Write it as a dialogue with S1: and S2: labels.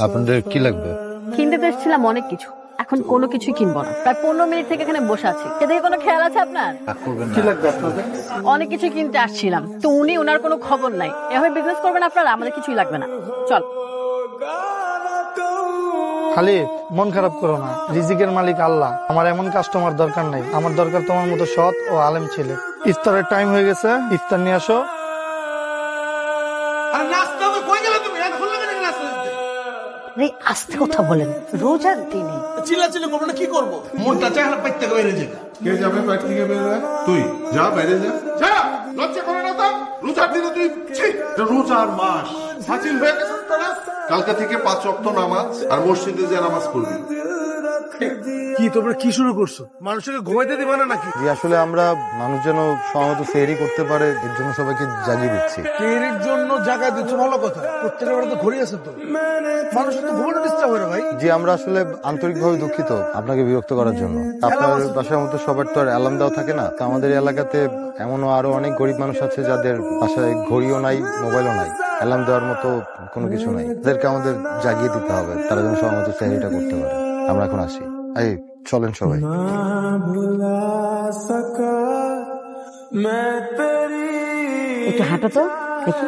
S1: আপনাদের কি লাগবে?
S2: কিনতে তো এসেছিলাম অনেক কিছু, এখন কোনো কিছুই কিনবো না। প্রায় 15 মিনিট থেকে এখানে বসে আছি, এদিকে কোনো খেয়াল আছে আপনার?
S1: কি লাগবে আপনাদের?
S2: অনেক কিছু কিনতে আসছিলাম, তো উনি ওনার কোনো খবর নাই। এভাবে বিজনেস করবেন আপনারা? আমাদের কিছুই লাগবে না, চল।
S3: খালি মন খারাপ করো না, রিজিকের মালিক আল্লাহ। আমার এমন কাস্টমার দরকার নাই, আমার দরকার তোমার মতো সৎ ও আলেম ছেলে। ইফতারের টাইম হয়ে গেছে, ইফতার নিয়ে আসো।
S4: আস্তে কথা বলেন, রোজার দিনে
S5: চিল্লাচিল্লি করবো না, কি করবো? মনটা চেহারা পাইতে বাইরে যে
S6: কে যাবে বাইরে থেকে বেরোয়? তুই যা, বাইরে যা। যা, লজ্জা করে না তো? রোজার দিনে তুই রোজার মাস হাসিল হয়ে গেছে তোরা। কালকে থেকে 5 ওয়াক্ত নামাজ আর মসজিদে যে নামাজ পড়বি।
S5: কি তোমরা কি শুরু করছো? মানুষকে ঘুমাইতে দিবা না নাকি?
S1: আসলে আমরা মানুষ যেন সময়মতো ফেরি করতে পারে এর জন্য সবাইকে জাগিয়ে দিচ্ছি।
S5: এর জন্য জায়গা দিচ্ছ, ভালো কথা। প্রত্যেকের বাড়িতে ঘড়ি আছে তো, মানুষের তো ঘুমানো ডিস্টার্ব হয় না ভাই।
S1: জি, আমরা আসলে আন্তরিকভাবে দুঃখিত আপনাকে বিরক্ত করার জন্য। আপনার বাসার মতো সবার তো আর অ্যালার্ম দেওয়া থাকে না। তো আমাদের এলাকাতে এমনও আরো অনেক গরিব মানুষ আছে যাদের বাসায় ঘড়িও নাই, মোবাইলও নাই, অ্যালার্ম দেওয়ার মতো কোনো কিছু নাই। তাদেরকে আমাদের জাগিয়ে দিতে হবে, তারা যেন সময়মতো ফেরিটা করতে পারে। আমরা এখন আসি, এই চলেন সবাই।
S4: একটু হাঁটো তো দেখি।